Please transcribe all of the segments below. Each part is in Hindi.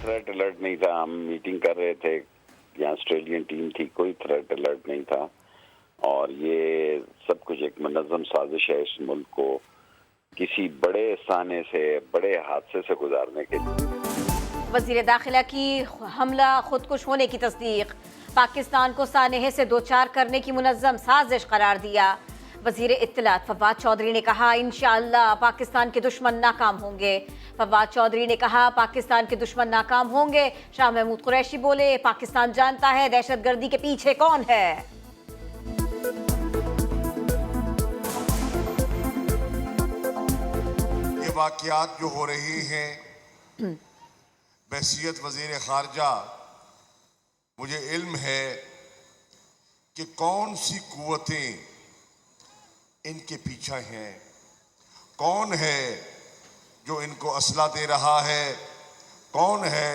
थ्रेट अलर्ट नहीं था। हम मीटिंग कर रहे थे, यहाँ ऑस्ट्रेलियन टीम थी, कोई थ्रेट अलर्ट नहीं था। और ये सब कुछ एक मुनज़्ज़म साजिश है इस मुल्क को किसी बड़े साने से, बड़े हादसे से गुजारने के लिए। वज़ीर दाखिला की हमला खुदकुश होने की तस्दीक, पाकिस्तान को सानहे से दो चार करने की मुनज़्ज़म साजिश करार दिया। वज़ीर इत्तलात फवाद चौधरी ने कहा इंशाअल्लाह पाकिस्तान के दुश्मन नाकाम होंगे। फवाद चौधरी ने कहा पाकिस्तान के दुश्मन नाकाम होंगे। शाह महमूद कुरैशी बोले पाकिस्तान जानता है दहशतगर्दी के पीछे कौन है। ये वाक़यात जो हो रही हैं बहसीयत वज़ीर ख़ारजा, मुझे इल्म है कि कौन सी कुव्वतें इनके पीछे हैं, कौन है जो इनको असला दे रहा है, कौन है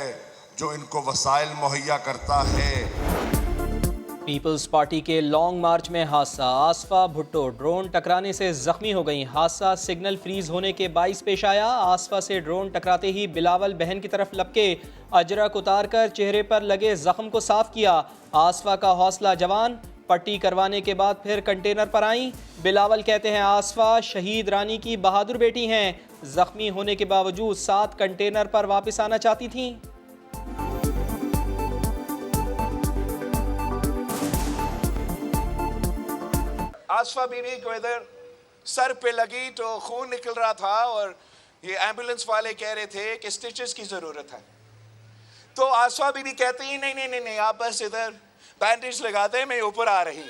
जो इनको वसाइल मुहैया करता है। पीपल्स पार्टी के लॉन्ग मार्च में हादसा, आसफा भुट्टो ड्रोन टकराने से जख्मी हो गई। हादसा सिग्नल फ्रीज होने के बाइस पेश आया। आसफा से ड्रोन टकराते ही बिलावल बहन की तरफ लपके, अजरक उतार कर चेहरे पर लगे जख्म को साफ किया। आसफा का हौसला जवान, पट्टी करवाने के बाद फिर कंटेनर पर आई। बिलावल कहते हैं आसफा शहीद रानी की बहादुर बेटी हैं, जख्मी होने के बावजूद 7 कंटेनर पर वापस आना चाहती थीं। आसफा बीवी को इधर सर पे लगी तो खून निकल रहा था और ये एम्बुलेंस वाले कह रहे थे कि स्टिचेस की ज़रूरत है। तो आसफा बीवी कहती है नहीं नहीं नहीं नहीं, आप बस इधर बैंडेज लगाते हैं, मैं ऊपर आ रही हूँ।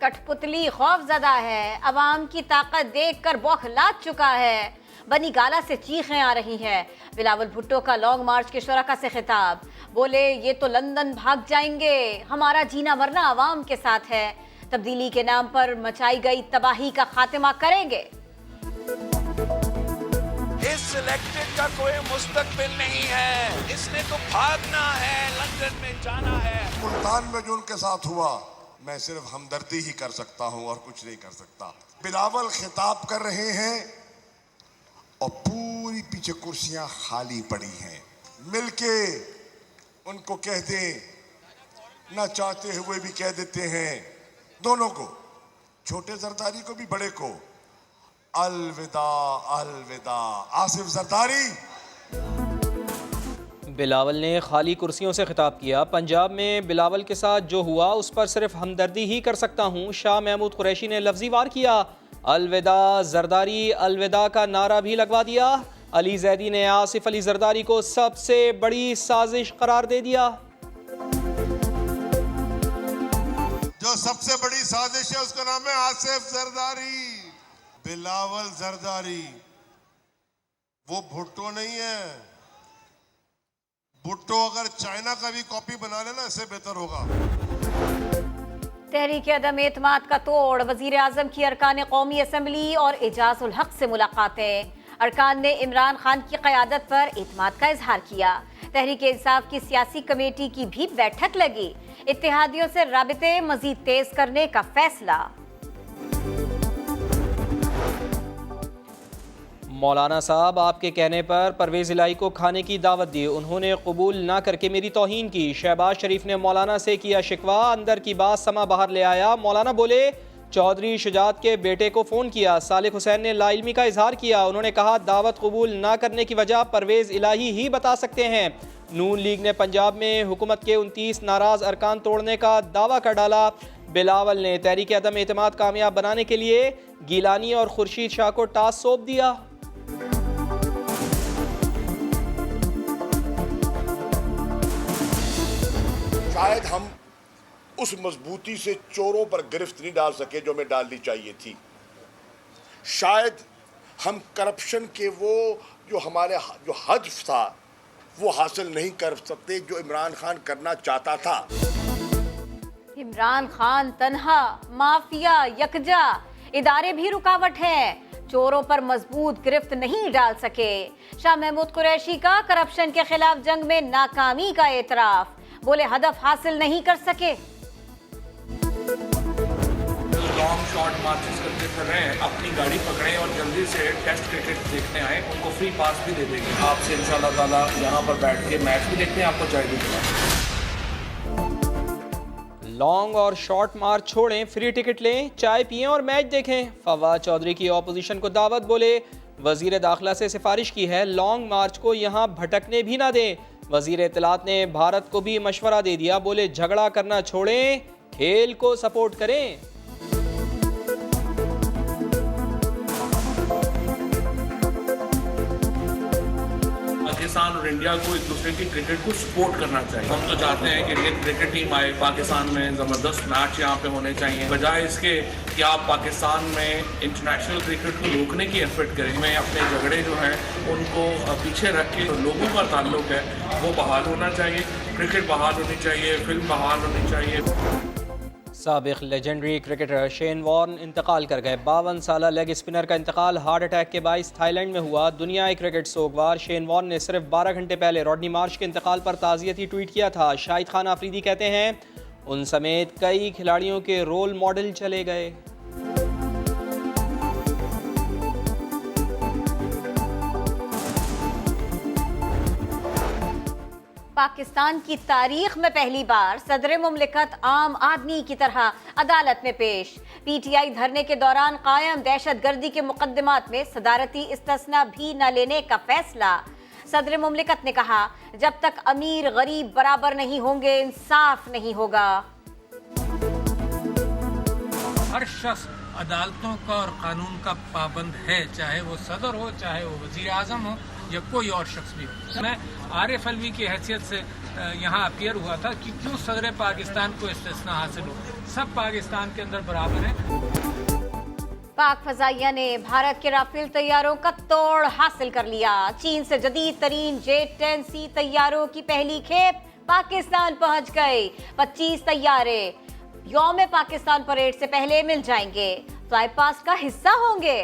कठपुतली खौफजदा है, अवाम की ताकत देखकर बौखला चुका है। बनी गाला से चीखें आ रही हैं। बिलावल भुट्टो का लॉन्ग मार्च के शुरका से खिताब, बोले ये तो लंदन भाग जाएंगे, हमारा जीना मरना अवाम के साथ है, तब्दीली के नाम पर मचाई गई तबाही का खात्मा करेंगे। इस सिलेक्टेड का कोई मुस्तकबिल नहीं है, इसने तो भागना है, लंदन में जाना है। मुल्तान में जो उनके साथ हुआ, मैं सिर्फ हमदर्दी ही कर सकता हूं और कुछ नहीं कर सकता। बिलावल खिताब कर रहे हैं और पूरी पीछे कुर्सियां खाली पड़ी हैं। मिलके उनको कह दें, ना चाहते हुए भी कह देते हैं, दोनों को, छोटे जरदारी को भी बड़े को, अलविदा अलविदा आसिफ जरदारी। बिलावल ने खाली कुर्सियों से खिताब किया। पंजाब में बिलावल के साथ जो हुआ उस पर सिर्फ हमदर्दी ही कर सकता हूँ। शाह महमूद कुरैशी ने लफ्जी वार किया। अलविदा जरदारी अलविदा का नारा भी लगवा दिया। अली जैदी ने आसिफ अली जरदारी को सबसे बड़ी साजिश करार दे दिया। जो सबसे बड़ी साजिश है उसका नाम है आसिफ जरदारी। बिलावल जरदारी वो भुट्टो नहीं है। भुट्टो अगर चाइना का भी कॉपी बना लेना इससे बेहतर होगा। तहरीक अदम एतमाद का तोड़, वजीर आजम की अरकान कौमी असम्बली और एजाजुल हक से मुलाकातें। अरकान ने इमरान खान की क़यादत पर एतमाद का इजहार किया। तहरीक इंसाफ की सियासी कमेटी की भी बैठक लगी। इत्तेहादियों से राबिते मजीद तेज करने का फैसला। मौलाना साहब आपके कहने पर परवेज़ इलाही को खाने की दावत दी, उन्होंने कबूल ना करके मेरी तौहीन की। शहबाज शरीफ ने मौलाना से किया शिकवा, अंदर की बात समा बाहर ले आया। मौलाना बोले चौधरी शुजात के बेटे को फ़ोन किया। सालिक हुसैन ने लाइल्मी का इजहार किया, उन्होंने कहा दावत कबूल ना करने की वजह परवेज़ इलाही ही बता सकते हैं। नून लीग ने पंजाब में हुकूमत के 29 नाराज़ अरकान तोड़ने का दावा कर डाला। बिलावल ने तहरीक अदम एतमाद कामयाब बनाने के लिए गिलानी और खुर्शीद शाह को टास्क सौंप दिया। शायद हम उस मजबूती से चोरों पर गिरफ्त नहीं डाल सके जो हमें डालनी चाहिए थी। शायद हम करप्शन के वो जो हमारे जो हदफ था वो हासिल नहीं कर सकते जो इमरान खान करना चाहता था। इमरान खान तन्हा, माफिया यकजा, इदारे भी रुकावट हैं। चोरों पर मजबूत गिरफ्त नहीं डाल सके। शाह महमूद कुरैशी का करप्शन के खिलाफ जंग में नाकामी का एतराफ, बोले हदफ हासिल नहीं कर सके। लॉन्ग शॉर्ट मार्चेस करते फिर रहे हैं, अपनी गाड़ी पकड़ें और जल्दी से टेस्ट क्रिकेट देखने आए, उनको फ्री पास भी दे देंगे। आपसे इंशाल्लाह ताला यहाँ पर बैठ के मैच भी देखते हैं, आपको चाय भी पिलाएंगे। लॉन्ग और शॉर्ट मार्च छोड़ें, फ्री टिकट लें, चाय पिएं और मैच देखें। फवाद चौधरी की ऑपोजिशन को दावत, बोले वजीर दाखिला से सिफारिश की है लॉन्ग मार्च को यहाँ भटकने भी ना दें। वजीर इत्तलात ने भारत को भी मशवरा दे दिया, बोले झगड़ा करना छोड़ें, खेल को सपोर्ट करें। पाकिस्तान और इंडिया को एक दूसरे की क्रिकेट को सपोर्ट करना चाहिए। हम तो चाहते हैं कि इंडियन क्रिकेट टीम आए पाकिस्तान में, ज़बरदस्त मैच यहाँ पे होने चाहिए, बजाय इसके कि आप पाकिस्तान में इंटरनेशनल क्रिकेट को रोकने की एफर्ट करें। में अपने झगड़े जो हैं उनको पीछे रख के लोगों का ताल्लुक है वो बहाल होना चाहिए, क्रिकेट बहाल होनी चाहिए, फिल्म बहाल होनी चाहिए। साबिक लेजेंडरी क्रिकेटर शेन वॉर्न इंतकाल कर गए। 52 साला लेग स्पिनर का इंतकाल हार्ट अटैक के बाइस थाईलैंड में हुआ। दुनियाई क्रिकेट सोगवार शेन वॉर्न ने सिर्फ 12 घंटे पहले रॉडनी मार्श के इंतकाल पर ताज़ियती ट्वीट किया था। शाहिद खान आफरीदी कहते हैं उन समेत कई खिलाड़ियों के रोल मॉडल चले गए। पाकिस्तान की तारीख में पहली बार सदर मुमलिकत आम आदमी की तरह अदालत में पेश। पीटीआई धरने के दौरान कायम दहशतगर्दी के मुकदमात में सदारती इस्तिस्ना भी न लेने का फैसला। सदर मुमलिकत ने कहा जब तक अमीर गरीब बराबर नहीं होंगे इंसाफ नहीं होगा। हर शख्स अदालतों का और कानून का पाबंद है, चाहे वो सदर हो, चाहे वो वजीर आजम हो या कोई और शख्स भी हो। मैं आरिफ अलवी की हैसियत से यहाँ अपीयर हुआ था कि क्यों सदर पाकिस्तान को इस्तिस्ना हासिल हो, सब पाकिस्तान के अंदर बराबर हैं। पाक फजाइया ने भारत के राफेल तैयारों का तोड़ हासिल कर लिया। चीन से जदीद तरीन जेट 10C तैयारों की पहली खेप पाकिस्तान पहुंच गई। 25 तैयारे यौम पाकिस्तान परेड से पहले मिल जाएंगे, फ्लाई पास का हिस्सा होंगे।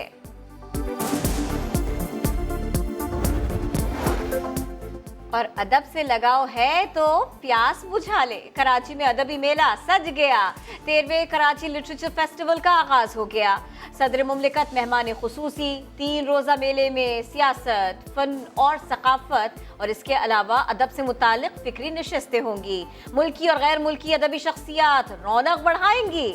और अदब से लगाव है तो प्यास बुझा ले। कराची में अदबी मेला सज गया। 13वें कराची लिटरेचर फेस्टिवल का आगाज हो गया। सदर मुमलिकत मेहमान खुसूसी। 3 रोज़ा मेले में सियासत, फन और सकाफत और इसके अलावा अदब से मुतालिक फिक्री नशिस्तें होंगी। मुल्की और गैर मुल्की अदबी शख्सियात रौनक बढ़ाएंगी।